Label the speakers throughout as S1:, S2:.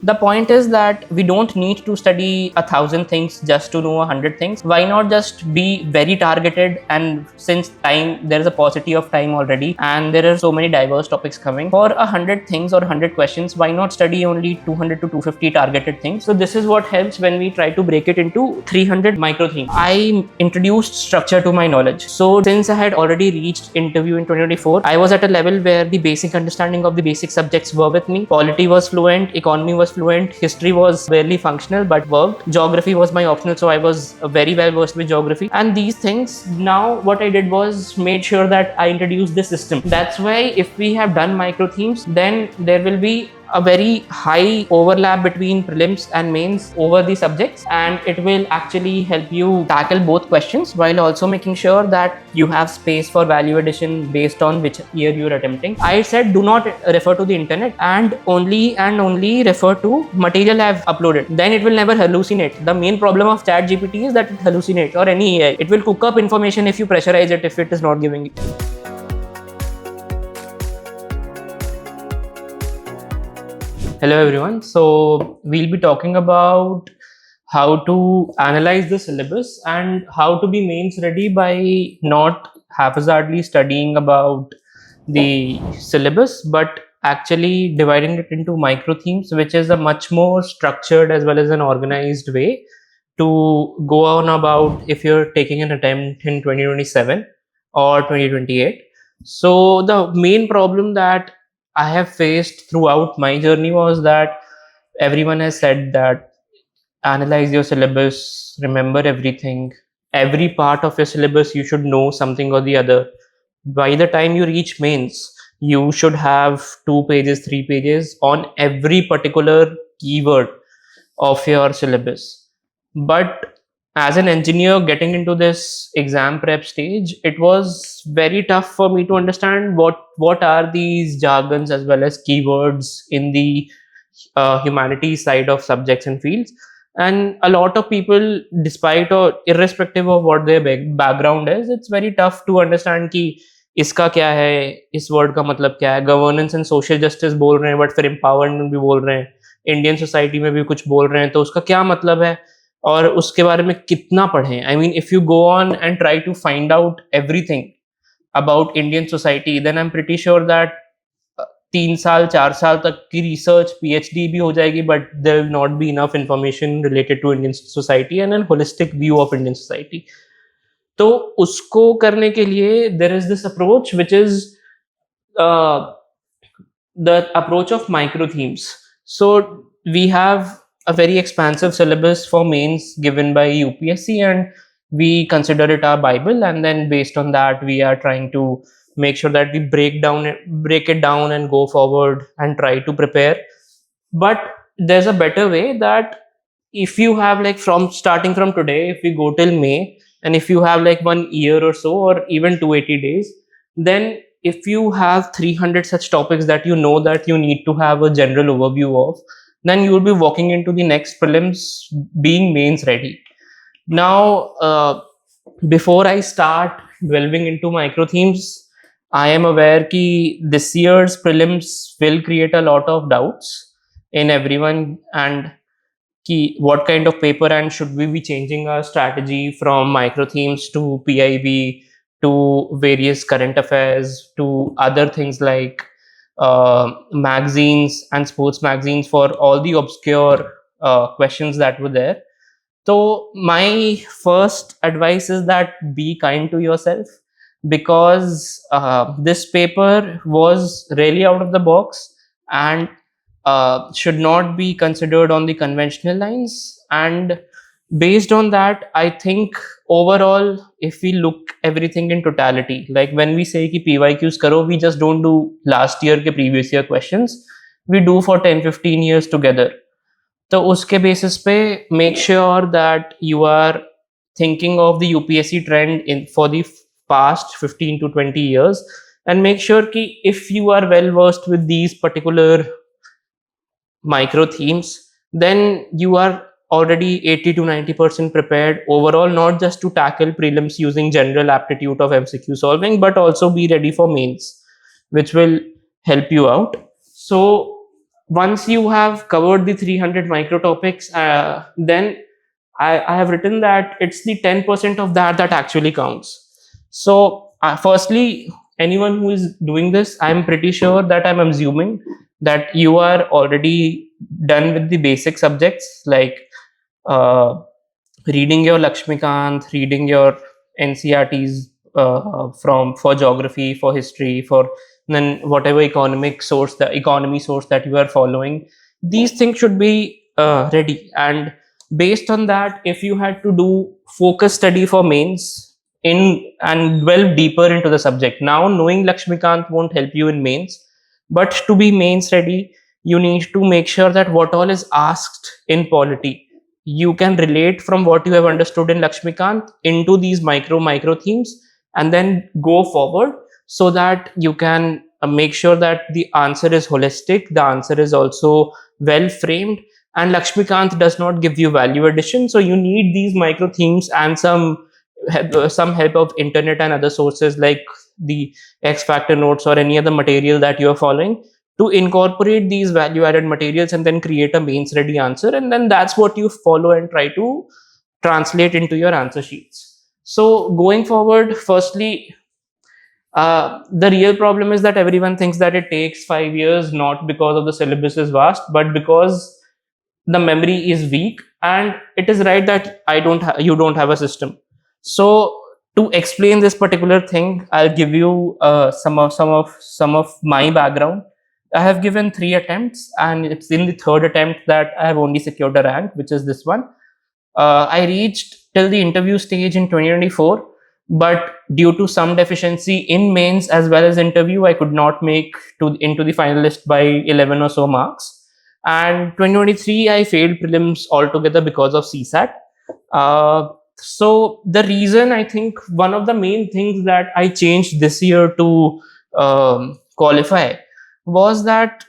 S1: The point is that we don't need to study 1,000 things just to know 100 things. Why not just be very targeted? And since there is a paucity of time already, and there are so many diverse topics coming, for 100 things or 100 questions, why not study only 200 to 250 targeted things? So this is what helps when we try to break it into 300 micro themes. I introduced structure to my knowledge. So since I had already reached interview in 2024, I was at a level where the basic understanding of the basic subjects were with me. Polity was fluent, economy was fluent, history was barely functional but worked. Geography was my optional, so I was very well versed with geography. And these things, now what I did was made sure that I introduced this system. That's why if we have done micro themes, then there will be a very high overlap between prelims and mains over the subjects, and it will actually help you tackle both questions while also making sure that you have space for value addition based on which year you're attempting. I said do not refer to the internet and only refer to material I've uploaded. Then it will never hallucinate. The main problem of ChatGPT is that it hallucinates, or any AI. It will cook up information if you pressurize it, if it is not giving it. Hello everyone. So we'll be talking about how to analyze the syllabus and how to be mains ready by not haphazardly studying about the syllabus, but actually dividing it into micro themes, which is a much more structured as well as an organized way to go on about if you're taking an attempt in 2027 or 2028. So the main problem that I have faced throughout my journey was that everyone has said that analyze your syllabus, remember everything, every part of your syllabus you should know something or the other. By the time you reach mains, you should have 2 pages, 3 pages on every particular keyword of your syllabus. But as an engineer getting into this exam prep stage, it was very tough for me to understand what are these jargons as well as keywords in the humanities side of subjects and fields. And a lot of people, despite or irrespective of what their background is, it's very tough to understand कि इसका क्या है, इस word का मतलब क्या है. Governance and social justice बोल रहे हैं, बट फिर एम्पावरमेंट भी बोल रहे हैं, इंडियन सोसाइटी में भी कुछ बोल रहे हैं, तो उसका क्या मतलब है और उसके बारे में कितना पढ़ें. I mean if you go on and try to find out everything about Indian society, then I am pretty sure that 3 साल 4 साल तक की रिसर्च, पीएचडी भी हो जाएगी, but there will not be enough information related to Indian society and an holistic view of Indian society. तो उसको करने के लिए there is this approach which is the approach of micro themes. So we have a very expansive syllabus for mains given by UPSC, and we consider it our Bible, and then based on that we are trying to make sure that we break it down and go forward and try to prepare. But there's a better way, that if you have like starting from today, if we go till May, and if you have like 1 year or so, or even 280 days, then if you have 300 such topics that you know that you need to have a general overview of, then you will be walking into the next prelims being mains ready. Now, before I start delving into micro themes, I am aware that this year's prelims will create a lot of doubts in everyone, and what kind of paper, and should we be changing our strategy from micro themes to PIB to various current affairs to other things like magazines and sports magazines for all the obscure questions that were there. So my first advice is that be kind to yourself, because this paper was really out of the box and should not be considered on the conventional lines. And based on that, I think overall, if we look everything in totality, like when we say ki PYQs karo, we just don't do last year ke previous year questions, we do for 10-15 years together. So uske basis pe make sure that you are thinking of the UPSC trend for the past 15 to 20 years, and make sure ki if you are well versed with these particular micro themes, then you are already 80 to 90% prepared overall, not just to tackle prelims using general aptitude of MCQ solving, but also be ready for mains, which will help you out. So once you have covered the 300 micro topics, then I have written that it's the 10% of that that actually counts. So firstly, anyone who is doing this, I'm pretty sure that I'm assuming that you are already done with the basic subjects, like uh, reading your Lakshmikant, reading your NCRTs from for geography, for history, for then whatever economic source, the economy source that you are following. These things should be ready, and based on that, if you had to do focus study for mains in and delve deeper into the subject, now knowing Lakshmikant won't help you in mains, but to be mains ready, you need to make sure that what all is asked in polity you can relate from what you have understood in Lakshmikant into these micro themes, and then go forward, so that you can make sure that the answer is holistic, the answer is also well framed, and Lakshmikant does not give you value addition. So you need these micro themes and some help of internet and other sources like the X Factor notes or any other material that you are following, to incorporate these value added materials and then create a mains ready answer, and then that's what you follow and try to translate into your answer sheets. So going forward, firstly, the real problem is that everyone thinks that it takes 5 years, not because of the syllabus is vast, but because the memory is weak. And it is right that you don't have a system. So to explain this particular thing, I'll give you some of my background. I have given 3 attempts, and it's in the third attempt that I have only secured a rank, which is this one. I reached till the interview stage in 2024, but due to some deficiency in mains as well as interview, I could not make into the finalist by 11 or so marks. And 2023, I failed prelims altogether because of CSAT. So the reason, I think one of the main things that I changed this year to qualify was that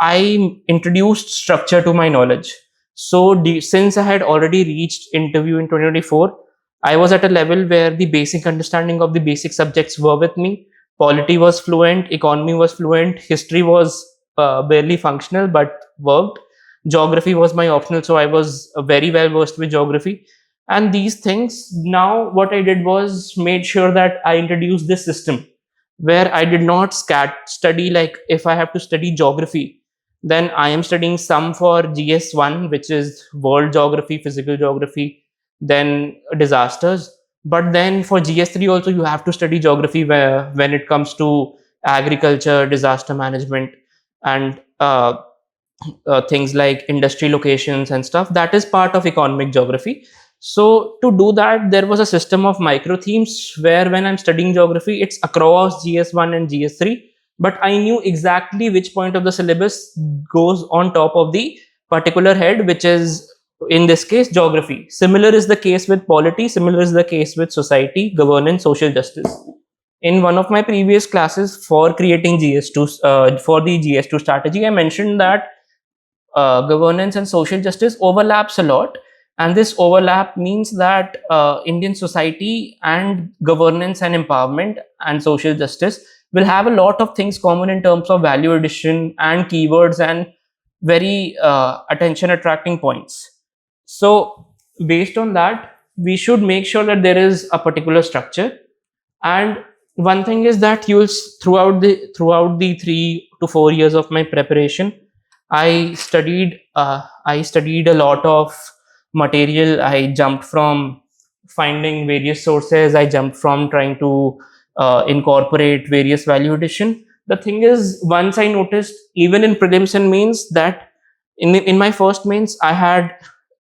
S1: I introduced structure to my knowledge. So since I had already reached interview in 2024, I was at a level where the basic understanding of the basic subjects were with me. Polity was fluent, economy was fluent, history was barely functional but worked. Geography was my optional, so I was very well versed with geography. And these things, now what I did was made sure that I introduced this system where I did not study, like if I have to study geography, then I am studying some for GS1, which is world geography, physical geography, then disasters. But then for GS3 also, you have to study geography when it comes to agriculture, disaster management, and things like industry locations and stuff. That is part of economic geography. So to do that, there was a system of micro themes where when I'm studying geography, it's across GS1 and GS3, but I knew exactly which point of the syllabus goes on top of the particular head, which is in this case geography. Similar is the case with polity, similar is the case with society, governance, social justice. In one of my previous classes for creating GS2, for the GS2 strategy, I mentioned that governance and social justice overlaps a lot, and this overlap means that Indian society and governance and empowerment and social justice will have a lot of things common in terms of value addition and keywords and very attention attracting points. So based on that, we should make sure that there is a particular structure. And one thing is that throughout the 3 to 4 years of my preparation, I studied a lot of material. I jumped from finding various sources. I jumped from trying to incorporate various value addition. The thing is, once I noticed, even in prelims and mains, that in my first mains, I had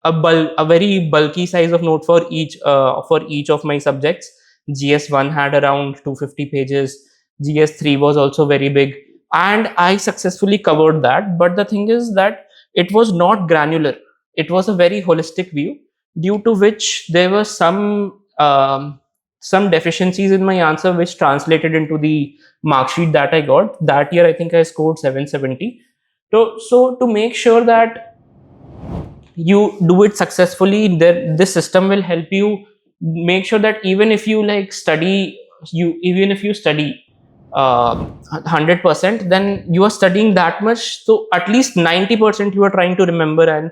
S1: a very bulky size of note for each of my subjects. GS1 had around 250 pages. GS3 was also very big, and I successfully covered that. But the thing is that it was not granular. It was a very holistic view, due to which there were some deficiencies in my answer, which translated into the mark sheet that I got that year. I think I scored 770. So to make sure that you do it successfully, this system will help you make sure that even if you study 100%, then you are studying that much. So at least 90% you are trying to remember and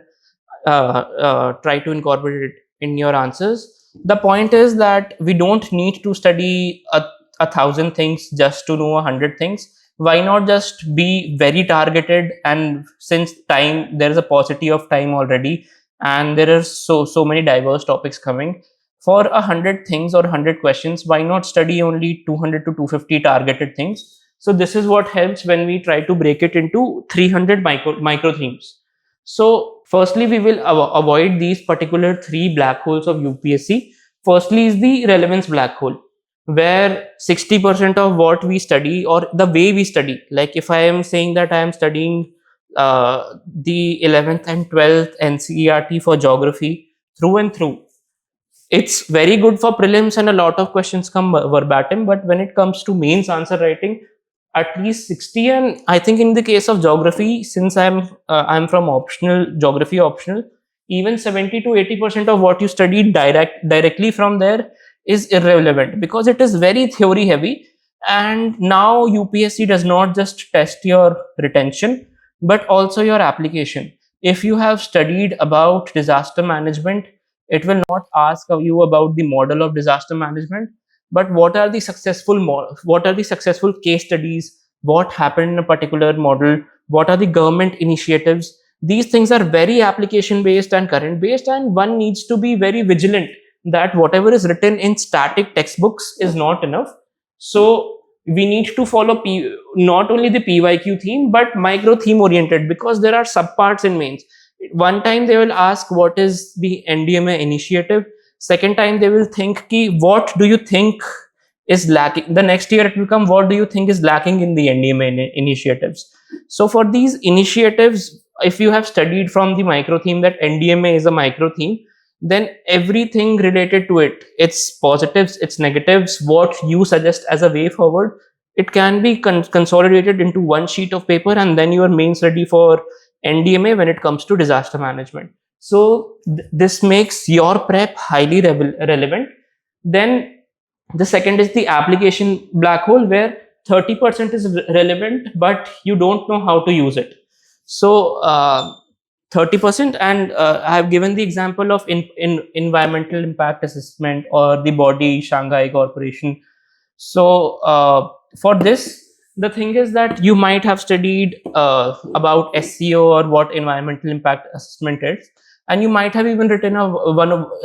S1: try to incorporate it in your answers. The point is that we don't need to study a thousand things just to know 100 things. Why not just be very targeted? And since time, there is a paucity of time already, and there are so many diverse topics coming. For 100 things or 100 questions, why not study only 200 to 250 targeted things? So this is what helps when we try to break it into 300 micro themes. So firstly, we will avoid these particular three black holes of UPSC. Firstly is the relevance black hole, where 60% of what we study or the way we study, like if I am saying that I am studying the 11th and 12th NCERT for geography through and through, it's very good for prelims and a lot of questions come verbatim. But when it comes to mains answer writing, at least 60, and I think in the case of geography, since I'm from optional geography optional, even 70 to 80% of what you studied directly from there is irrelevant, because it is very theory heavy. And now UPSC does not just test your retention but also your application. If you have studied about disaster management, it will not ask you about the model of disaster management, but what are the what are the successful case studies, what happened in a particular model, what are the government initiatives. These things are very application based and current based, and one needs to be very vigilant that whatever is written in static textbooks is not enough. So we need to follow not only the PYQ theme but micro theme oriented, because there are subparts in mains. One time they will ask what is the NDMA initiative. Second time they will think ki what do you think is lacking. The next year it will come, what do you think is lacking in the NDMA initiatives. So for these initiatives, if you have studied from the micro theme that NDMA is a micro theme, then everything related to it, its positives, its negatives, what you suggest as a way forward, it can be consolidated into one sheet of paper, and then you are mains ready for NDMA when it comes to disaster management. So this makes your prep highly relevant. Then the second is the application black hole, where 30% is relevant but you don't know how to use it. So 30%, and I have given the example of in environmental impact assessment or the body Shanghai Corporation. So for this, the thing is that you might have studied about SEO or what environmental impact assessment is, and you might have even written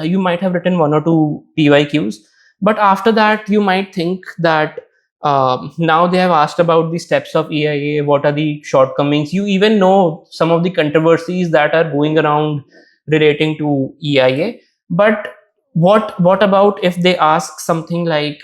S1: you might have written one or two PYQs. But after that, you might think that now they have asked about the steps of EIA, what are the shortcomings. You even know some of the controversies that are going around relating to EIA. But what about if they ask something like,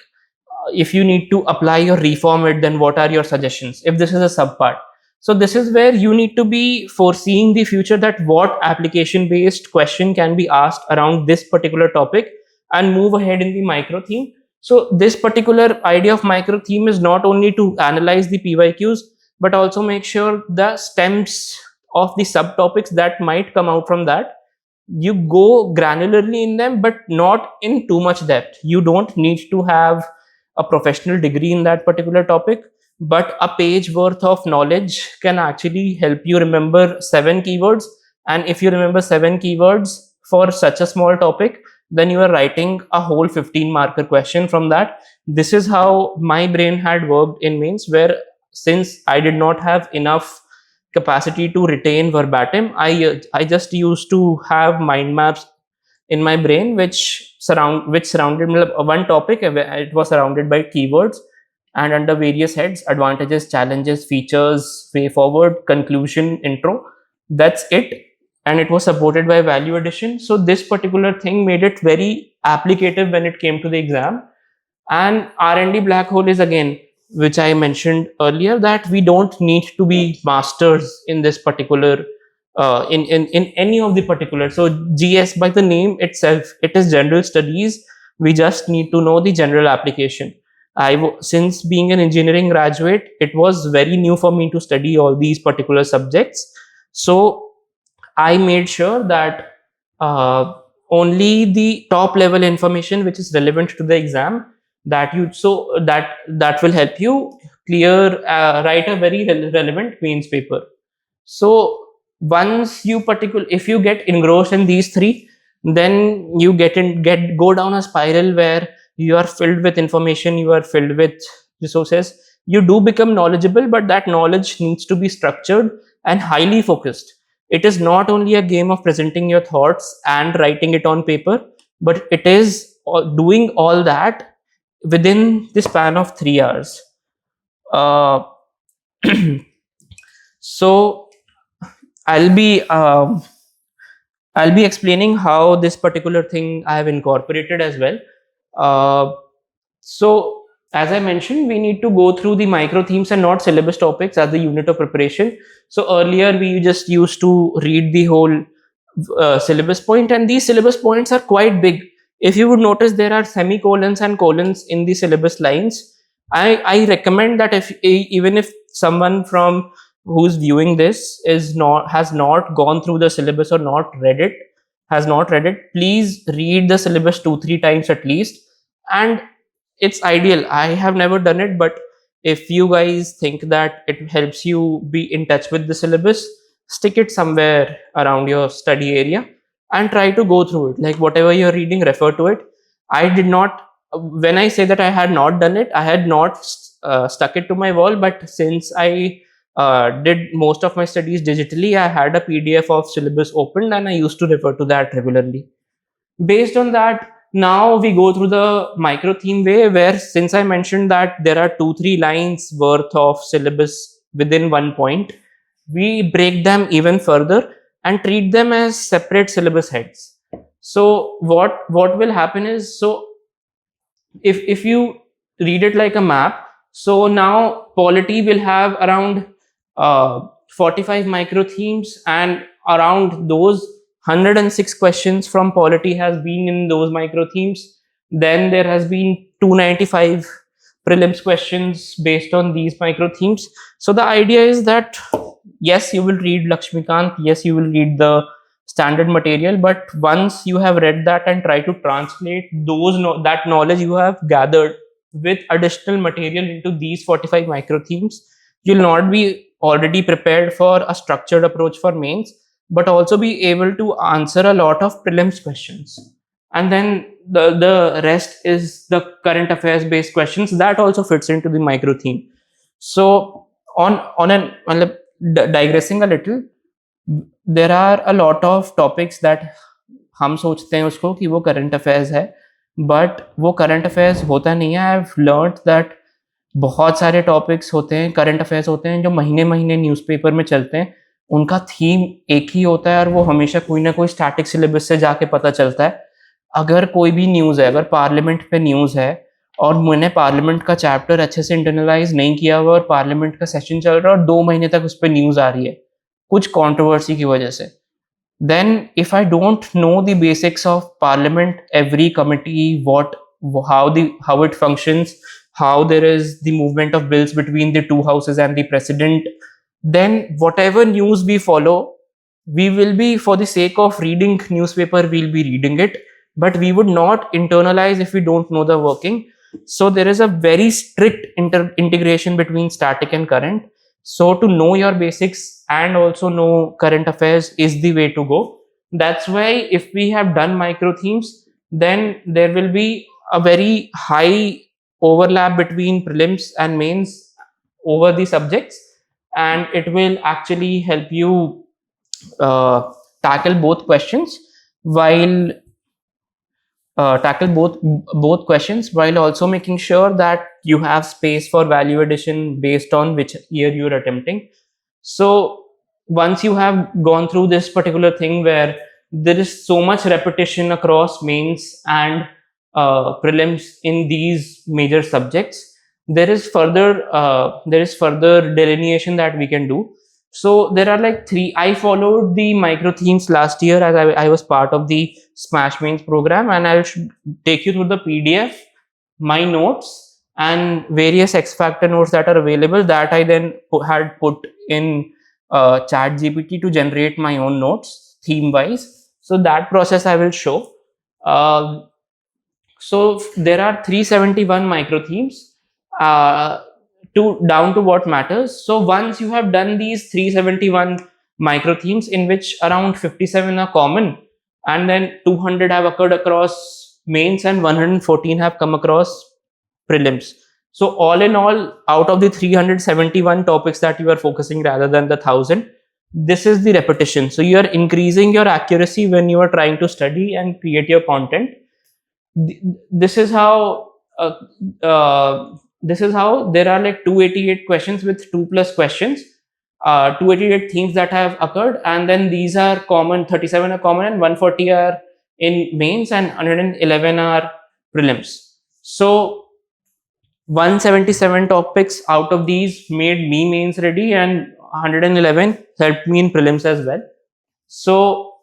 S1: if you need to apply or reform it, then what are your suggestions, if this is a subpart? So this is where you need to be foreseeing the future, that what application based question can be asked around this particular topic, and move ahead in the micro theme. So this particular idea of micro theme is not only to analyze the PYQs, but also make sure the stems of the subtopics that might come out from that, you go granularly in them, but not in too much depth. You don't need to have a professional degree in that particular topic, but a page worth of knowledge can actually help you remember 7 keywords. And if you remember 7 keywords for such a small topic, then you are writing a whole 15 marker question from that. This is how my brain had worked in mains, where since I did not have enough capacity to retain verbatim, I just used to have mind maps in my brain which surrounded one topic. It was surrounded by keywords, and under various heads: advantages, challenges, features, way forward, conclusion, intro. That's it. And it was supported by value addition. So this particular thing made it very applicative when it came to the exam. And R&D black hole is, again, which I mentioned earlier, that we don't need to be masters in this particular in any of the particular. So GS, by the name itself, it is general studies. We just need to know the general application. Since being an engineering graduate, it was very new for me to study all these particular subjects. So I made sure that only the top level information which is relevant to the exam, that will help you write a very relevant mains paper. So once if you get engrossed in these three, then you go down a spiral where you are filled with information, you are filled with resources, you do become knowledgeable, but that knowledge needs to be structured and highly focused. It is not only a game of presenting your thoughts and writing it on paper, but it is doing all that within the span of 3 hours. uh, so I'll be I'll be explaining how this particular thing I have incorporated as well. Uh, so as I mentioned, we need to go through the micro themes and not syllabus topics as the unit of preparation. So earlier we just used to read the whole syllabus point, and these syllabus points are quite big. If you would notice, there are semicolons and colons in the syllabus lines. I recommend that even if someone from who's viewing this has not gone through the syllabus or has not read it, please read the syllabus 2-3 times at least. And it's ideal. I have never done it, but if you guys think that it helps you be in touch with the syllabus, stick it somewhere around your study area and try to go through it. Like whatever you're reading, refer to it. I did not, when I say that I had not done it, I had not stuck it to my wall, but since I did most of my studies digitally, I had a PDF of syllabus opened and I used to refer to that regularly. Based on that, now we go through the micro theme way, where since I mentioned that there are 2-3 lines worth of syllabus within one point, we break them even further and treat them as separate syllabus heads. So what will happen is, so if you read it like a map, so now polity will have around 45 micro themes, and around those 106 questions from polity has been in those micro themes. Then there has been 295 prelims questions based on these micro themes. So the idea is that yes, you will read Lakshmikant, yes, you will read the standard material, but once you have read that and try to translate that knowledge you have gathered with additional material into these 45 micro themes, you'll not be already prepared for a structured approach for mains, but also be able to answer a lot of prelims questions. And then the rest is the current affairs based questions that also fits into the micro theme. So digressing a little, there are a lot of topics that हम सोचते हैं उसको कि वो current affairs है, but वो current affairs होता नहीं है. I've learned that बहुत सारे टॉपिक्स होते हैं, करंट अफेयर्स होते हैं जो महीने महीने न्यूज़पेपर में चलते हैं, उनका थीम एक ही होता है और वो हमेशा कोई ना कोई स्टैटिक सिलेबस से जाके पता चलता है. अगर कोई भी न्यूज़ है, अगर पार्लियामेंट पे न्यूज़ है और मैंने पार्लियामेंट का चैप्टर अच्छे से इंटरनलाइज नहीं किया हुआ और पार्लियामेंट का सेशन चल रहा है और 2 महीने तक उस पर न्यूज़ आ रही है कुछ कंट्रोवर्सी की वजह से, then if I don't know the basics of parliament, every committee, how it functions, how there is the movement of bills between the two houses and the president, then whatever news we follow, we will be, for the sake of reading newspaper, we'll be reading it, but we would not internalize if we don't know the working. So there is a very strict integration between static and current. So to know your basics and also know current affairs is the way to go. That's why if we have done micro themes, then there will be a very high overlap between prelims and mains over the subjects, and it will actually help you tackle both questions while questions while also making sure that you have space for value addition based on which year you're attempting. So once you have gone through this particular thing where there is so much repetition across mains and prelims in these major subjects, there is further delineation that we can do. So there are like 3. I followed the micro themes last year as I was part of the Smash Mains program, and I should take you through the PDF, my notes, and various X Factor notes that are available that I then had put in ChatGPT to generate my own notes theme wise. So that process I will show. So there are 371 micro themes. down to what matters. So once you have done these 371 micro themes, in which around 57 are common, and then 200 have occurred across mains and 114 have come across prelims. So all in all, out of the 371 topics that you are focusing rather than the 1000, this is the repetition. So you are increasing your accuracy when you are trying to study and create your content. This is how there are like 288 questions with 2 plus questions, 288 themes that have occurred, and then these are common. 37 are common and 140 are in mains and 111 are prelims. So 177 topics out of these made me mains ready, and 111 helped me in prelims as well. So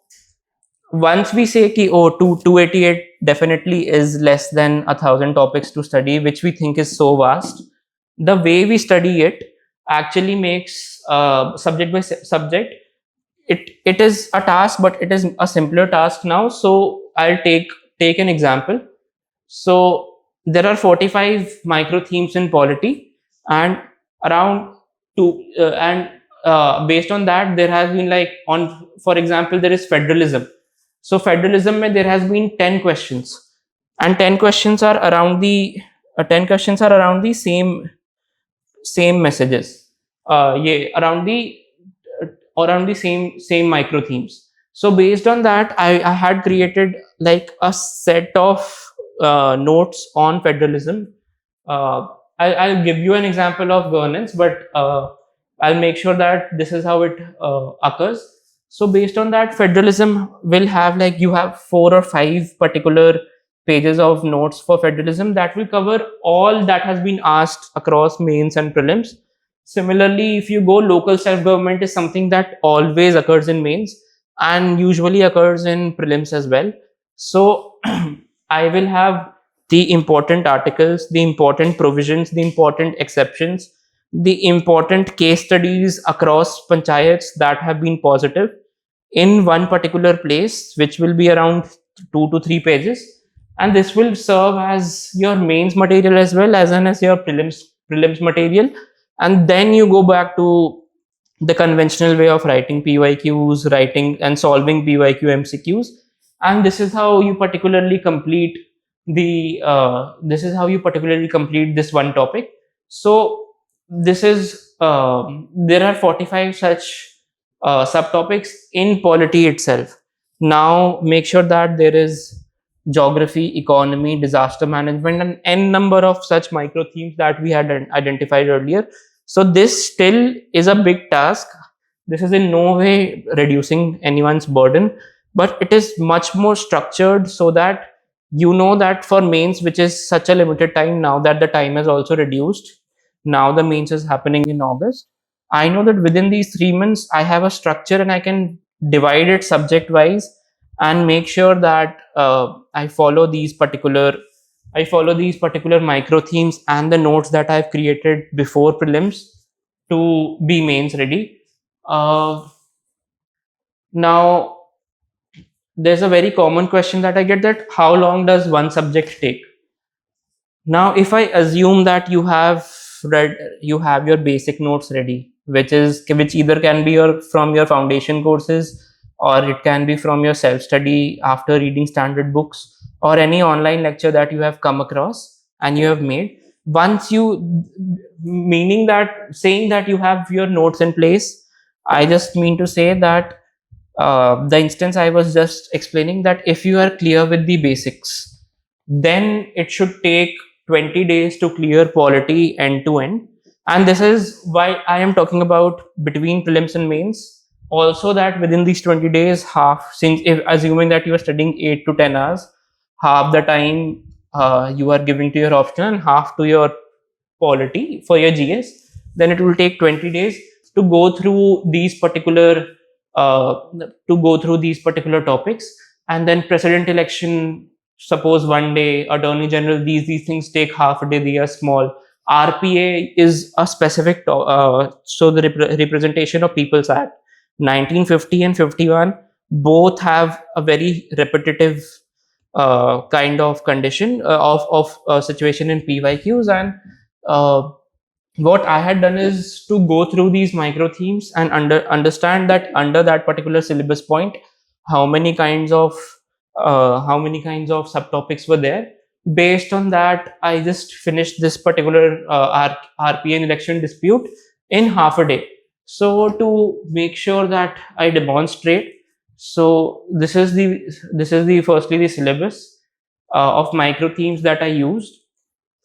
S1: once we say ki, 288 definitely is less than 1,000 topics to study, which we think is so vast, the way we study it actually makes subject by subject, it is a task, but it is a simpler task now. So I'll take an example. So there are 45 micro themes in polity, and around based on that, there has been like, for example, there is federalism. So federalism mein there has been 10 questions, and 10 questions are around the same messages, around the same micro themes. So based on that, I had created like a set of notes on federalism. I'll give you an example of governance, but I'll make sure that this is how it occurs. So based on that, federalism will have like, you have 4 or 5 particular pages of notes for federalism that will cover all that has been asked across mains and prelims. Similarly, if you go, local self-government is something that always occurs in mains and usually occurs in prelims as well. So I will have the important articles, the important provisions, the important exceptions, the important case studies across panchayats that have been positive in one particular place, which will be around 2 to 3 pages. And this will serve as your mains material as well as your prelims material. And then you go back to the conventional way of writing PYQs, writing and solving PYQ MCQs. And this is how you particularly complete this one topic. So this is there are 45 such subtopics in polity itself. Now make sure that there is geography, economy, disaster management, and n number of such micro themes that we had identified earlier. So this still is a big task. This is in no way reducing anyone's burden, but it is much more structured, so that you know that for mains, which is such a limited time, now that the time is also reduced, now the mains is happening in August, I know that within these 3 months I have a structure and I can divide it subject wise and make sure that I follow these particular micro themes and the notes that I've created before prelims to be mains ready. Now there's a very common question that I get, that how long does one subject take? Now, if I assume that you have your basic notes ready, which either can be from your foundation courses, or it can be from your self-study after reading standard books, or any online lecture that you have come across and you have made. Saying that you have your notes in place, I just mean to say that the instance I was just explaining, that if you are clear with the basics, then it should take 20 days to clear polity end to end. And this is why I am talking about between prelims and mains. Also, that within these 20 days, assuming that you are studying 8 to 10 hours, half the time you are giving to your optional and half to your polity for your GS, then it will take 20 days to go through these particular topics. And then president election, suppose one day, attorney general, these things take half a day, they are small. RPA is a specific so the Representation of People's Act 1950 and 51 both have a very repetitive kind of condition of situation in PYQs, and what I had done is to go through these micro themes and understand that under that particular syllabus point, how many kinds of subtopics were there. Based on that, I just finished this particular RPN election dispute in half a day. So to make sure that I demonstrate, so this is the firstly the syllabus of micro themes that I used.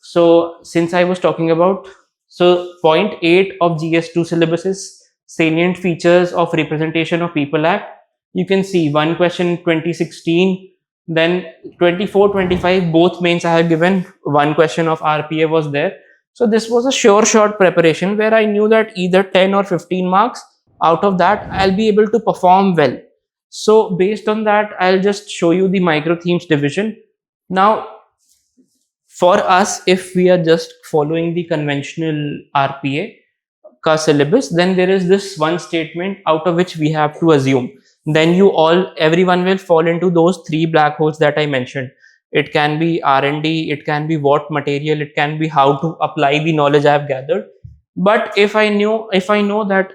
S1: So since I was talking about, so point 8 of GS2 syllabus is salient features of representation of people act. You can see one question 2016, then 24, 25, both mains I have given, one question of RPA was there. So this was a sure shot preparation where I knew that either 10 or 15 marks out of that I'll be able to perform well. So based on that, I'll just show you the micro themes division. Now, for us, if we are just following the conventional RPA ka syllabus, then there is this one statement out of which we have to assume. Then everyone will fall into those three black holes that I mentioned. It can be R&D, it can be what material, it can be how to apply the knowledge I have gathered. But if I know that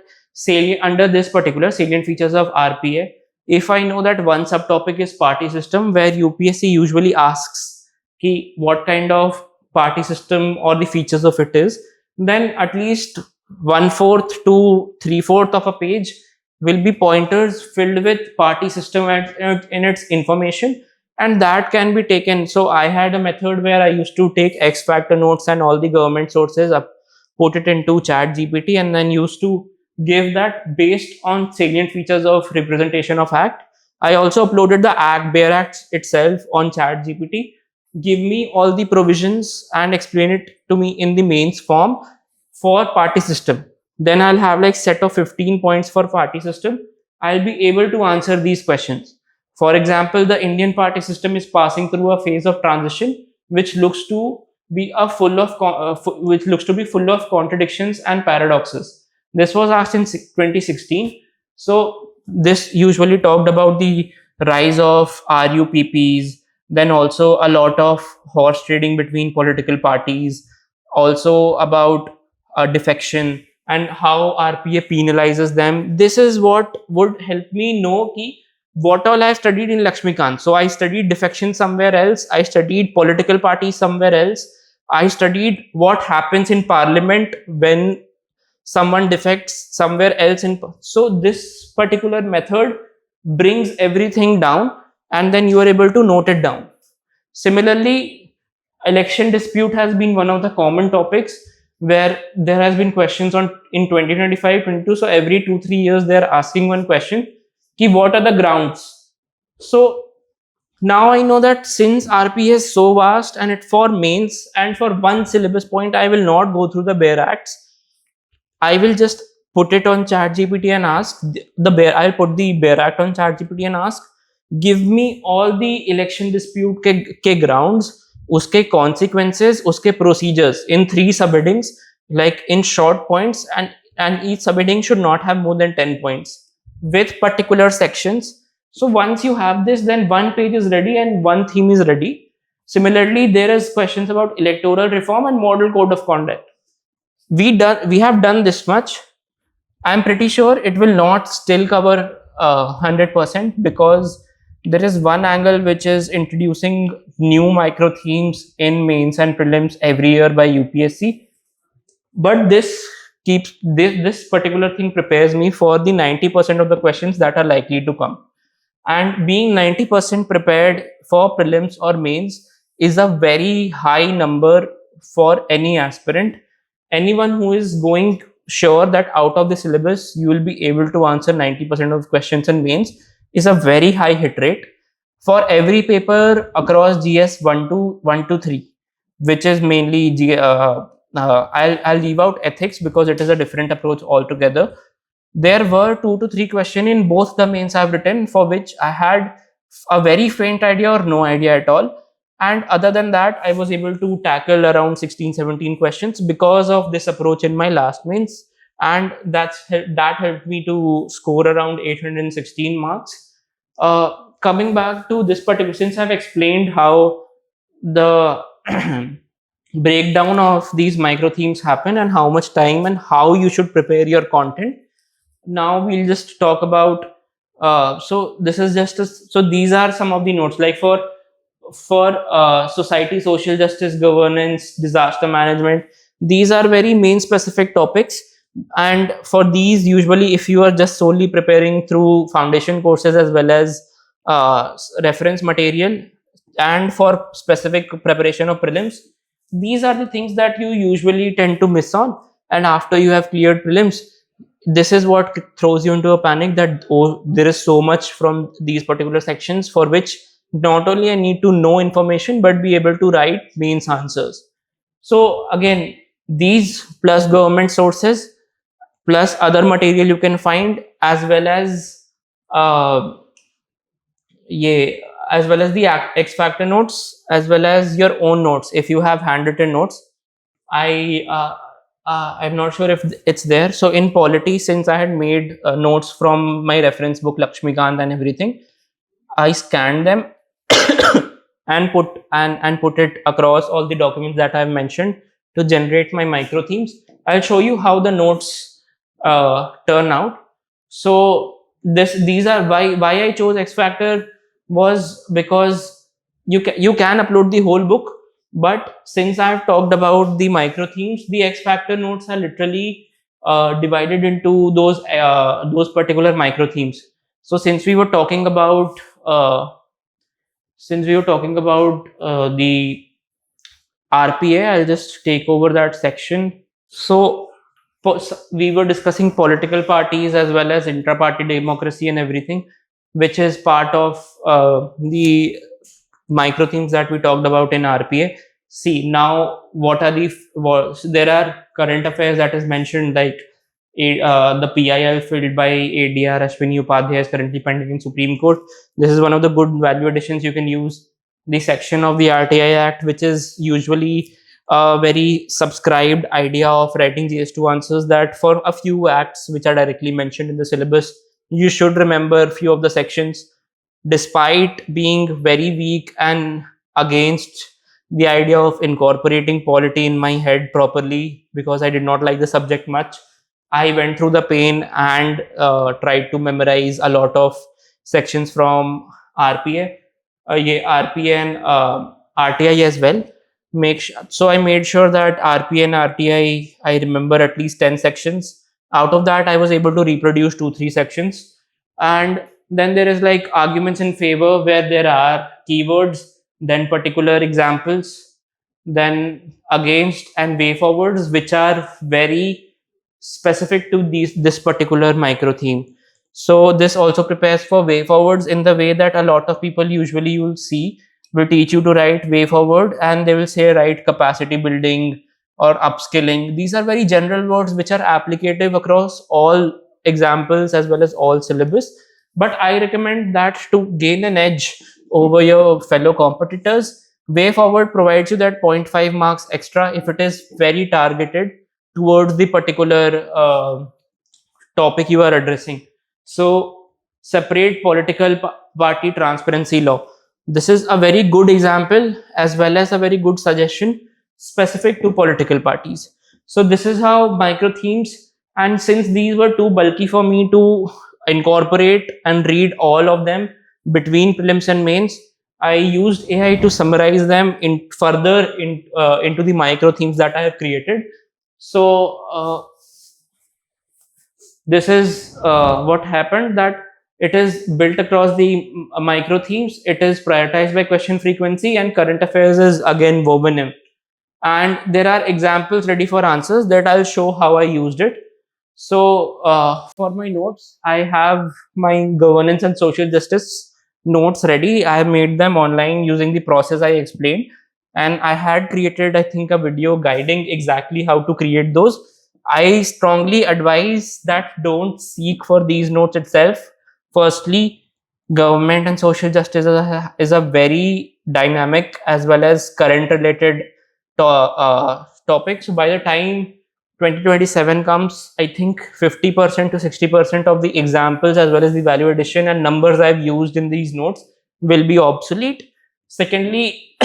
S1: under this particular salient features of RPA, if I know that one subtopic is party system, where UPSC usually asks what kind of party system or the features of it is, then at least 1/4 to 3/4 of a page will be pointers filled with party system in its information, and that can be taken. So I had a method where I used to take X factor notes and all the government sources up, put it into chat GPT, and then used to give that based on salient features of representation of act. I also uploaded the bare acts itself on chat GPT. Give me all the provisions and explain it to me in the mains form for party system. Then I'll have like set of 15 points for party system. I'll be able to answer these questions. For example, the Indian party system is passing through a phase of transition, which looks to be full of contradictions and paradoxes. This was asked in 2016. So this usually talked about the rise of RUPPs, then also a lot of horse trading between political parties, also about defection and how RPA penalizes them. This is what would help me know what all I studied in Lakshmikant. So I studied defection somewhere else, I studied political parties somewhere else, I studied what happens in parliament when someone defects somewhere else. So this particular method brings everything down, and then you are able to note it down. Similarly, election dispute has been one of the common topics where there has been questions on in 2025, 22. So every 2-3 years they are asking one question, what are the grounds? So now I know that since RP is so vast, and it for mains and for one syllabus point, I will not go through the bare acts. I will just put it on ChatGPT and ask I'll put the bare act on ChatGPT and ask, give me all the election dispute ke grounds, uske consequences, uske procedures in 3 subheadings, like in short points, and each subheading should not have more than 10 points with particular sections. So once you have this, then one page is ready and one theme is ready. Similarly, there is questions about electoral reform and model code of conduct. We have done this much. I'm pretty sure it will not still cover 100%, because there is one angle which is introducing new micro themes in mains and prelims every year by UPSC. But this particular thing prepares me for the 90% of the questions that are likely to come. And being 90% prepared for prelims or mains is a very high number for any aspirant. Anyone who is going sure that out of the syllabus you will be able to answer 90% of questions in mains is a very high hit rate. For every paper across GS 1 to 3, which is mainly I'll leave out ethics because it is a different approach altogether. There were 2 to 3 questions in both the mains I've written for which I had a very faint idea or no idea at all. And other than that, I was able to tackle around 16-17 questions because of this approach in my last mains. And that helped me to score around 816 marks. Coming back to this particular, since I've explained how the breakdown of these micro themes happen and how much time and how you should prepare your content. Now we'll just talk about so this is just so these are some of the notes, like for society, social justice, governance, disaster management. These are very main specific topics, and for these, usually if you are just solely preparing through foundation courses as well as reference material, and for specific preparation of prelims, these are the things that you usually tend to miss on. And after you have cleared prelims, this is what throws you into a panic that, oh, there is so much from these particular sections for which not only I need to know information but be able to write mains answers. So again, these plus government sources plus other material you can find, as well as uh, yeah, as well as the X factor notes, as well as your own notes if you have handwritten notes. I'm not sure if it's there. So in polity, since I had made notes from my reference book Lakshmikant and everything, I scanned them and put it across all the documents that I've mentioned to generate my micro themes. I'll show you how the notes turn out. So these are why I chose X Factor was because you can upload the whole book, but since I've talked about the micro themes, the X Factor notes are literally divided into those particular micro themes. So since we were talking about the RPA, I'll just take over that section. So we were discussing political parties as well as intra-party democracy and everything, which is part of the micro themes that we talked about in RPA. See, now what are there are current affairs that is mentioned, like the PIL filled by ADR Ashwini Upadhyay is currently pending in Supreme Court. This is one of the good value additions you can use. The section of the RTI Act, which is usually a very subscribed idea of writing GS2 answers, that for a few acts which are directly mentioned in the syllabus, you should remember a few of the sections, despite being very weak and against the idea of incorporating polity in my head properly because I did not like the subject much. I went through the pain and tried to memorize a lot of sections from RPA, RPA and RTI as well. So I made sure that RPA and RTI, I remember at least 10 sections. Out of that, I was able to reproduce 2-3 sections. And then there is like arguments in favor, where there are keywords, then particular examples, then against and way forwards, which are very specific to this particular micro theme. So this also prepares for way forwards in the way that a lot of people usually you'll see will teach you to write way forward, and they will say write capacity building or upskilling. These are very general words which are applicative across all examples as well as all syllabus. But I recommend that to gain an edge over your fellow competitors, way forward provides you that 0.5 marks extra if it is very targeted towards the particular topic you are addressing. So separate political party transparency law. This is a very good example as well as a very good suggestion specific to political parties. So this is how micro themes, and since these were too bulky for me to incorporate and read all of them between prelims and mains, I used AI to summarize them into the micro themes that I have created. So this is what happened, that it is built across the micro themes. It is prioritized by question frequency, and current affairs is again woven in. And there are examples ready for answers that I'll show how I used it. So for my notes, I have my governance and social justice notes ready. I have made them online using the process I explained, and I had created, I think, a video guiding exactly how to create those. I strongly advise that don't seek for these notes itself. Firstly, government and social justice is a very dynamic as well as current related topic. So by the time 2027 comes, I think 50% to 60% of the examples as well as the value addition and numbers I've used in these notes will be obsolete. Secondly,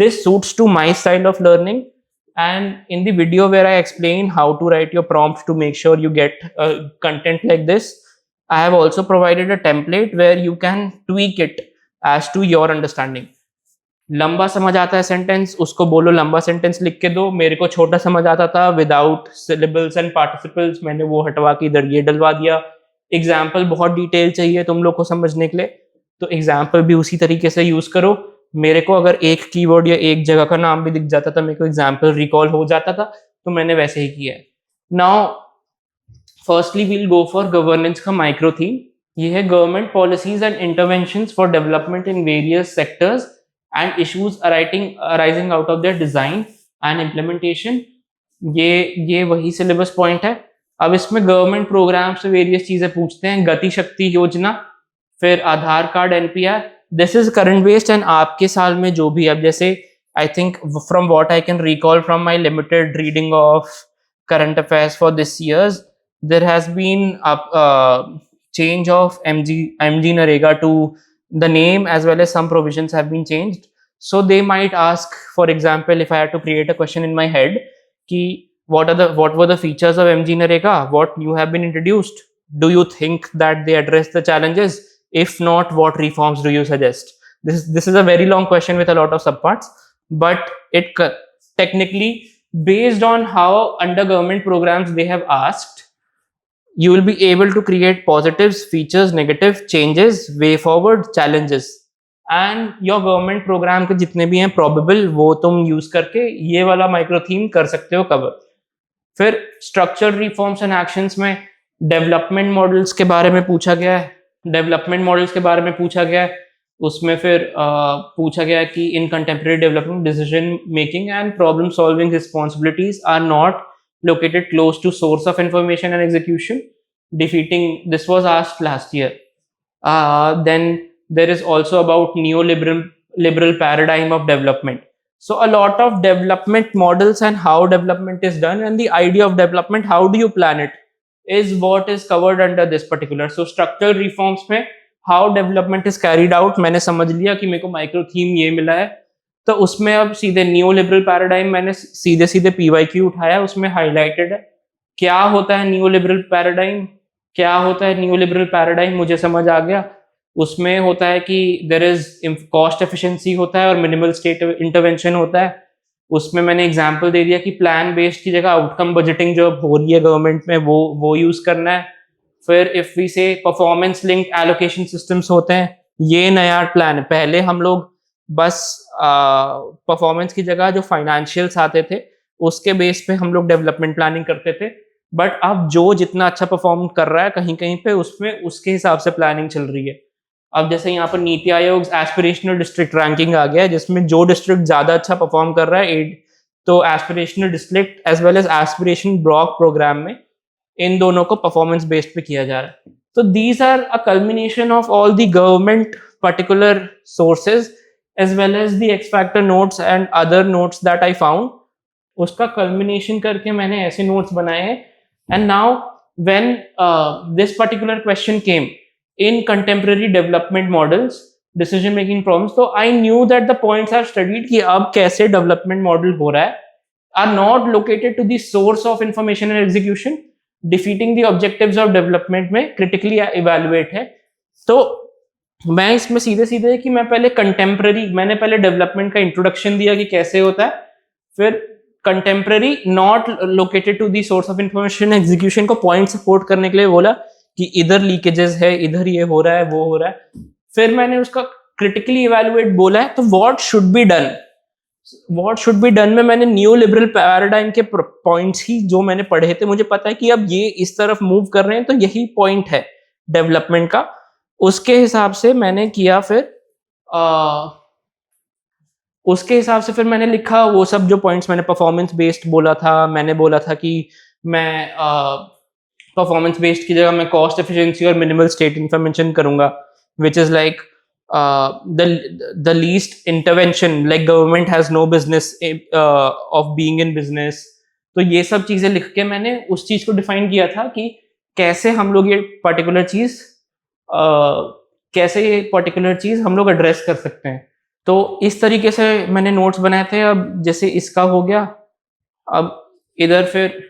S1: this suits to my style of learning. And in the video where I explain how to write your prompt to make sure you get content like this, I have also provided a template where you can tweak it as to your understanding. लंबा समझ आता है sentence, उसको बोलो लंबा sentence लिख के दो. मेरे को छोटा समझ आता था विदाउट सिलेबल्स एंड पार्टिसिपल्स, मैंने वो हटवा के इधर ये डलवा दिया. एग्जाम्पल बहुत डिटेल चाहिए तुम लोग को समझने के लिए, तो एग्जाम्पल भी उसी तरीके से यूज करो. मेरे को अगर एक कीवर्ड या एक जगह का नाम भी दिख जाता था, मेरे को एग्जाम्पल रिकॉल हो जाता था, तो मैंने वैसे ही किया है. Now firstly we'll go for governance का माइक्रो थीम. ये है government policies and interventions for development in various sectors and issues arising out of their design and implementation. ये वही सिलेबस पॉइंट है. अब इसमें गवर्नमेंट प्रोग्राम से वेरियस चीजें पूछते हैं. गति शक्ति योजना, फिर Aadhaar card, NPR. This is current based and आपके साल में जो भी, अब जैसे I think from what I can recall from my limited reading of current affairs for this years, there has been change of MG Narega to the name, as well as some provisions have been changed. So they might ask, for example, if I had to create a question in my head, ki what were the features of MG Narega, what new have been introduced, do you think that they address the challenges? If not, what reforms do you suggest? This is a very long question with a lot of subparts, but it technically, based on how under government programs they have asked, you will be able to create positives, features, negative, changes, way forward, challenges, and your government program के जितने भी हैं probable, वो तुम use करके ये वाला micro theme कर सकते हो कवर. फिर स्ट्रक्चर रिफॉर्म्स एंड एक्शंस में डेवलपमेंट मॉडल्स के बारे में पूछा गया है. उसमें फिर पूछा गया है कि in contemporary development decision making and problem solving responsibilities are not located close to source of information and execution, defeating. This was asked last year. Then there is also about neoliberal paradigm of development. So a lot of development models and how development is done and the idea of development, how do you plan it, is what is covered under this particular. So structural reforms में how development is carried out, मैंने समझ लिया कि मेरे को micro theme ये मिला है, तो उसमें अब सीधे न्यू लिबरल पैराडाइम मैंने सीधे पीवाईक्यू उठाया, उसमें हाईलाइटेड है क्या होता है न्यू लिबरल पैराडाइम. मुझे समझ आ गया. उसमें होता है कि देयर इज कॉस्ट एफिशिएंसी होता है और मिनिमल स्टेट इंटरवेंशन होता है. उसमें मैंने एग्जांपल दे दिया कि प्लान बेस्ड की जगह आउटकम बजटिंग जो हो रही है गवर्नमेंट में वो यूज करना है. फिर इफ वी से परफॉर्मेंस लिंक्ड एलोकेशन सिस्टम्स होते हैं, ये नया प्लान है. पहले हम लोग बस परफॉर्मेंस की जगह जो फाइनेंशियल्स आते थे उसके बेस पे हम लोग डेवलपमेंट प्लानिंग करते थे, बट अब जो जितना अच्छा परफॉर्म कर रहा है कहीं कहीं पे उसमें उसके हिसाब से प्लानिंग चल रही है. अब जैसे यहाँ पर NITI Aayog aspirational district ranking आ गया है, जिसमें जो डिस्ट्रिक्ट ज्यादा अच्छा परफॉर्म कर रहा है तो aspirational district as well as aspiration block programme में इन दोनों को परफॉर्मेंस बेस्ड पे किया जा रहा है. तो these are a culmination of all the government particular sources as well as the X factor notes and other notes that I found. उसका culmination करके मैंने ऐसे notes बनाए हैं. And now when this particular question came in contemporary development models, decision making problems, so I knew that the points are studied कि अब कैसे development model हो रहा है, are not located to the source of information and execution, defeating the objectives of development में critically evaluate है. तो मैं इसमें सीधे कि मैंने पहले डेवलपमेंट का इंट्रोडक्शन दिया कि कैसे होता है, फिर contemporary not located to the source of information execution को पॉइंट सपोर्ट करने के लिए बोला कि इधर लीकेजेस है, इधर ये हो रहा है, वो हो रहा है. फिर मैंने उसका क्रिटिकली इवेलुएट बोला है. तो व्हाट शुड बी डन में मैंने न्यू लिबरल पैराडाइम के पॉइंट्स ही जो मैंने पढ़े थे, मुझे पता है कि अब ये इस तरफ मूव कर रहे हैं, तो यही पॉइंट है डेवलपमेंट का. उसके हिसाब से मैंने किया. फिर उसके हिसाब से फिर मैंने लिखा वो सब जो पॉइंट्स मैंने परफॉर्मेंस बेस्ड बोला था. मैंने बोला था कि मैं परफॉर्मेंस बेस्ड की जगह मैं कॉस्ट एफिशिएंसी और मिनिमल स्टेट इंफॉर्मेशन करूंगा, which is like the least intervention, like government has no business of being in business. तो ये सब चीजें लिख के मैंने उस चीज को डिफाइन किया था कि कैसे हम लोग ये पर्टिकुलर चीज हम लोग एड्रेस कर सकते हैं. तो इस तरीके से मैंने नोट्स बनाए थे। अब जैसे इसका हो गया, अब इधर फिर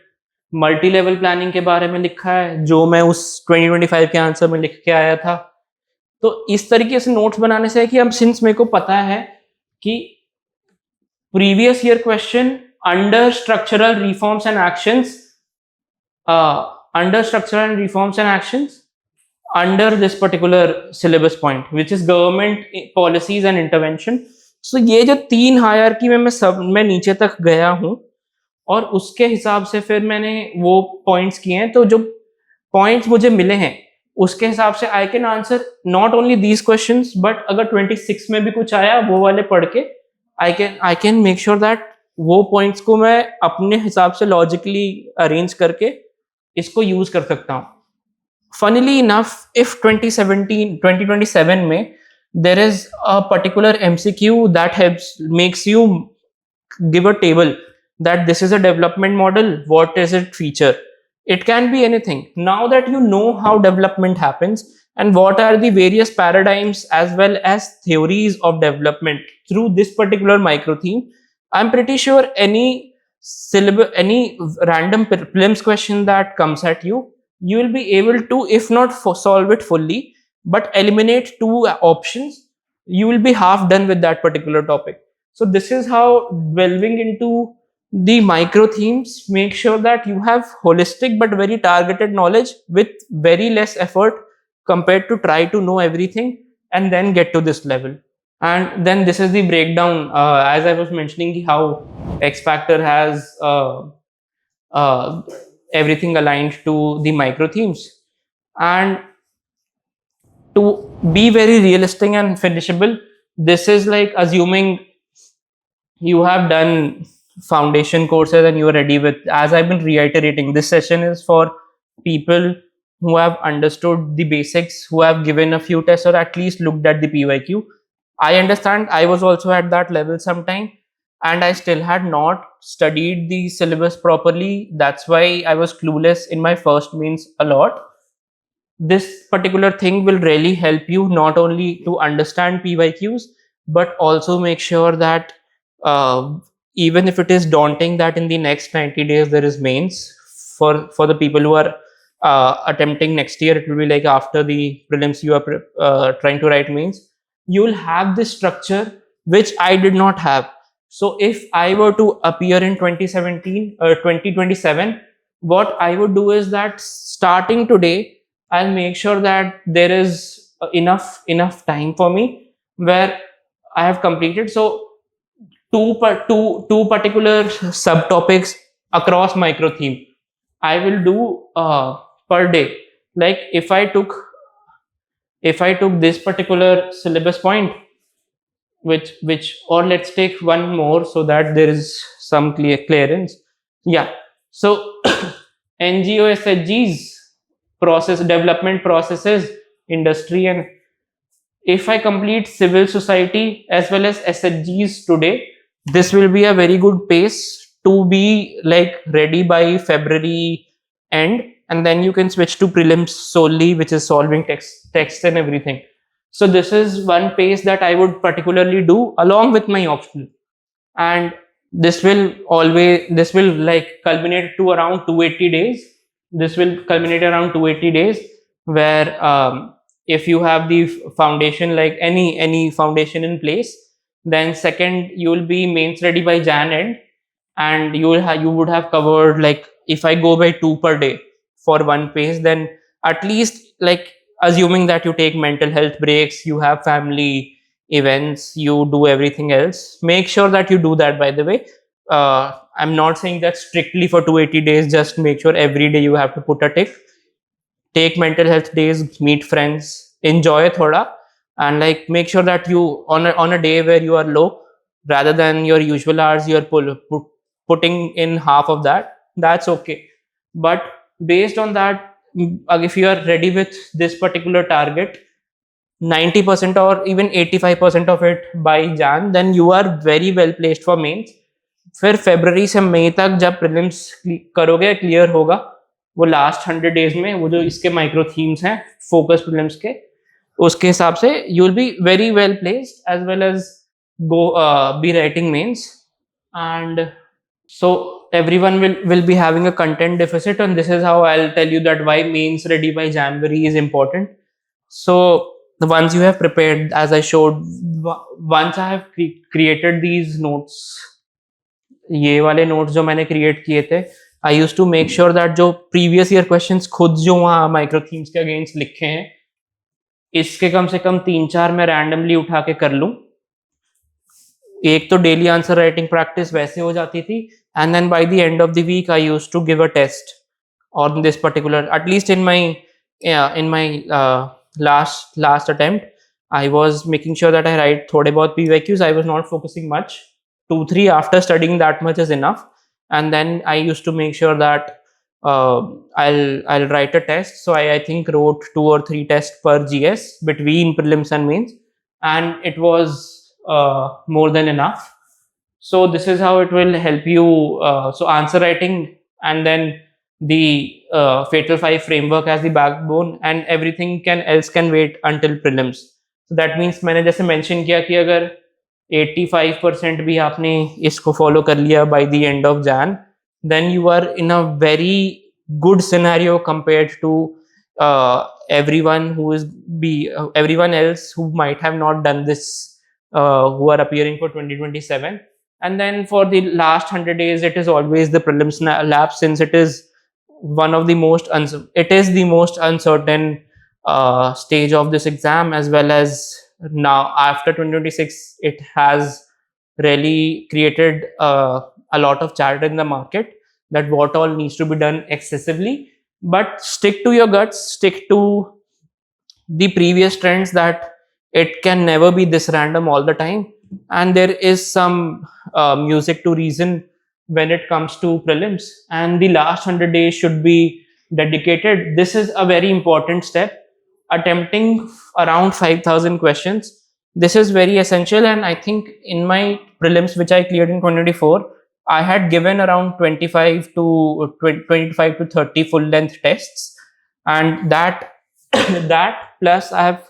S1: मल्टी लेवल प्लानिंग के बारे में लिखा है जो मैं उस 2025 के आंसर में लिख के आया था। तो इस तरीके से नोट्स बनाने से है कि अब सिंस मेरे को पता है कि previous year question under structural reforms and actions, under structural and reforms and actions under this particular syllabus point, which is government policies and intervention. So ये जो 3 हायरार्की में मैं नीचे तक गया हूँ और उसके हिसाब से फिर मैंने वो पॉइंट्स किए हैं। तो जो पॉइंट्स मुझे मिले हैं उसके हिसाब से I can answer not only these questions, but अगर 26 में भी कुछ आया वो वाले पढ़ के I can make sure that वो पॉइंट्स को मैं अपने हिसाब से लॉजिकली अरेंज करके इसको यूज कर सकता हूँ। Funnily enough, if 2027 में there is a particular MCQ that makes you give a table that this is a development model, what is it feature? It can be anything. Now that you know how development happens and what are the various paradigms as well as theories of development through this particular micro theme, I'm pretty sure any syllabus, any random prelims question that comes at you, you will be able to, if not solve it fully, but eliminate 2 options. You will be half done with that particular topic. So this is how delving into the micro themes make sure that you have holistic but very targeted knowledge with very less effort compared to try to know everything and then get to this level. And then this is the breakdown, as I was mentioning, how X Factor has everything aligned to the micro themes. And to be very realistic and finishable, this is like assuming you have done foundation courses and you are ready with, as I've been reiterating, this session is for people who have understood the basics, who have given a few tests or at least looked at the PYQ. I understand I was also at that level sometime and I still had not studied the syllabus properly. That's why I was clueless in my first mains a lot. This particular thing will really help you not only to understand PYQs, but also make sure that even if it is daunting that in the next 90 days there is mains, for the people who are attempting next year, it will be like after the prelims you are trying to write mains, you will have this structure which I did not have. So if I were to appear in 2017 or 2027, what I would do is that starting today, I'll make sure that there is enough time for me where I have completed. So two particular subtopics across micro theme I will do per day. Like if I took this particular syllabus point, which or let's take one more so that there is some clearance. Yeah, so NGO SHGs, process development processes, industry, and if I complete civil society as well as SHGs today, this will be a very good pace to be like ready by February end, and then you can switch to prelims solely, which is solving text and everything. So this is one pace that I would particularly do along with my optional, and this will like culminate to around 280 days. This will culminate around 280 days where if you have the foundation, like any foundation in place, then second you will be mains ready by Jan end, and you would have covered, like if I go by 2 per day for one pace, then at least, like assuming that you take mental health breaks, you have family events, you do everything else, make sure that you do that, by the way. I'm not saying that strictly for 280 days, just make sure every day you have to put a tick. Take mental health days, meet friends, enjoy thoda, and like make sure that you on a day where you are low, rather than your usual hours, you're putting in half of that. That's okay. But based on that, if you are ready with this particular target, 90% or even 85% of it by Jan, then you are very well placed for mains. फिर फरवरी से मई तक जब prelims करोगे, clear होगा, वो last 100 days में वो जो इसके माइक्रो थीम्स हैं फोकस प्रीलिम्स के, उसके हिसाब से you will be very well placed, as well as be writing mains. And so everyone will be having a content deficit, and this is how I'll tell you that why mains ready by January is important. So the ones you have prepared, as I showed, once I have created these notes, ये वाले notes जो मैंने create किए थे, I use to make sure that जो previous year questions खुद जो वहाँ माइक्रो थीम्स के अगेंस्ट लिखे हैं, इसके कम से कम 3-4 मैं रैंडमली उठा के कर लूँ. एक तो डेली आंसर राइटिंग प्रैक्टिस वैसे हो जाती थी, and then by the end of the week I use to give a test on this particular, at least in my last attempt, I was making sure that I write thode bahut PYQs. I was not focusing much. 2-3 after studying that much is enough, and then I used to make sure that I'll write a test. So I think wrote 2 or 3 tests per GS between prelims and mains, and it was more than enough. So this is how it will help you. So answer writing, and then the Fatal 5 framework as the backbone, and everything else can wait until prelims. So that means मैंने जैसे mention किया कि अगर 85% भी आपने इसको follow कर लिया by the end of Jan, then you are in a very good scenario compared to everyone else who might have not done this, who are appearing for 2027. And then for the last 100 days, it is always the prelims lab, since it is one of the most uncertain stage of this exam, as well as now after 2026 it has really created a lot of chatter in the market that what all needs to be done excessively. But stick to your guts, stick to the previous trends, that it can never be this random all the time, and there is some music to reason when it comes to prelims, and the last 100 days should be dedicated. This is a very important step, attempting around 5,000 questions. This is very essential, and I think in my prelims, which I cleared in 2024, I had given around 25 to 30 full length tests, and that plus I have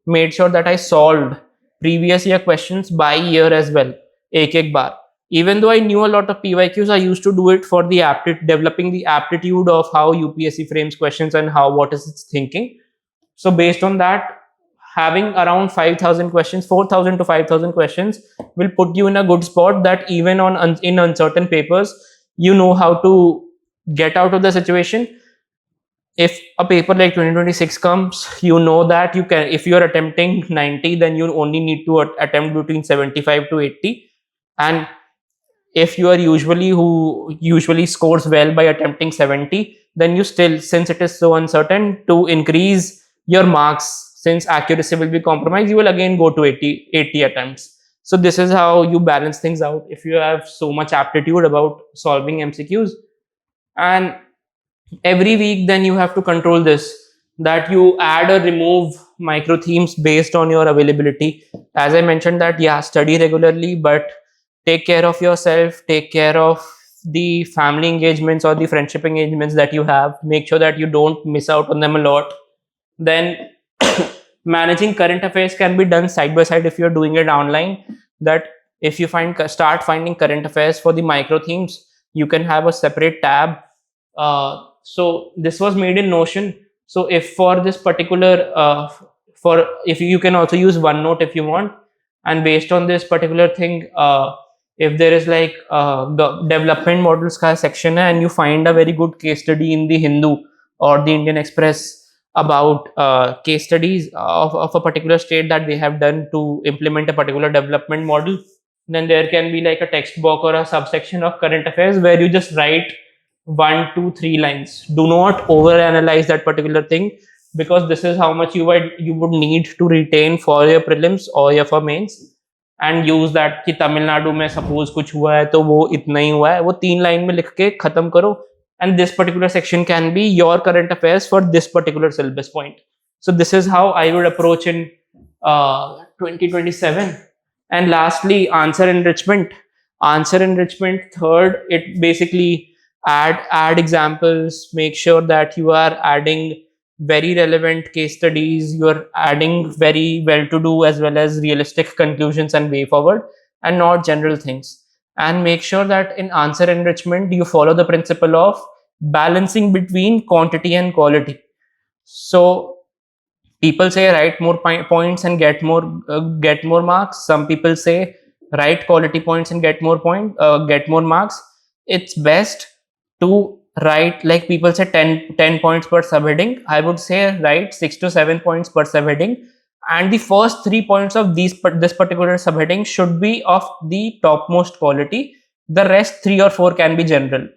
S1: made sure that I solved previous year questions by year as well, ek baar. Even though I knew a lot of PYQs, I used to do it for the developing the aptitude of how UPSC frames questions and what is its thinking. So based on that, having around 5,000 questions, 4,000 to 5,000 questions will put you in a good spot, that even in uncertain papers, you know how to get out of the situation. If a paper like 2026 comes, you know that you can, if you are attempting 90, then you only need to attempt between 75 to 80. And if you are usually scores well by attempting 70, then you still, since it is so uncertain, to increase your marks, since accuracy will be compromised, you will again go to 80 attempts. So this is how you balance things out if you have so much aptitude about solving MCQs. And every week then you have to control this, that you add or remove micro themes based on your availability. As I mentioned that, yeah, study regularly, but take care of yourself, take care of the family engagements or the friendship engagements that you have. Make sure that you don't miss out on them a lot. Then managing current affairs can be done side by side if you're doing it online. That if you start finding current affairs for the micro themes, you can have a separate tab. So this was made in Notion. So if for this particular if you can also use OneNote if you want, and based on this particular thing, if there is like the development models ka section hai, and you find a very good case study in the Hindu or the Indian Express about case studies of a particular state that they have done to implement a particular development model, then there can be like a text box or a subsection of current affairs where you just write 1, 2, 3 lines. Do not overanalyze that particular thing, because this is how much you would need to retain for your prelims or for mains, and use that कि तमिलनाडु में suppose कुछ हुआ है तो वो इतना ही हुआ है, वो 3 लाइन में लिख के खत्म करो, and this particular section can be your current affairs for this particular syllabus point. So this is how I would approach in 2027. And lastly, answer enrichment. Third, it basically add examples. Make sure that you are adding very relevant case studies, you're adding very well to do as well as realistic conclusions and way forward, and not general things. And make sure that in answer enrichment you follow the principle of balancing between quantity and quality. So people say write more points and get more marks. Some people say write quality points and get more marks. It's best to write, like people say 10 points per subheading. I would say write 6 to 7 points per subheading, and the first 3 points of this particular subheading should be of the topmost quality. The rest 3 or 4 can be general,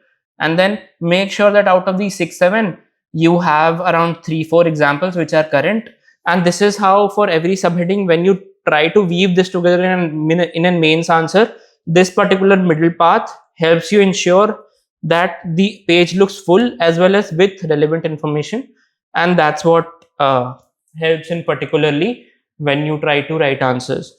S1: and then make sure that out of these 6 7 you have around 3 4 examples which are current. And this is how for every subheading, when you try to weave this together in a mains answer, this particular middle path helps you ensure that the page looks full as well as with relevant information. And that's what helps in particularly when you try to write answers.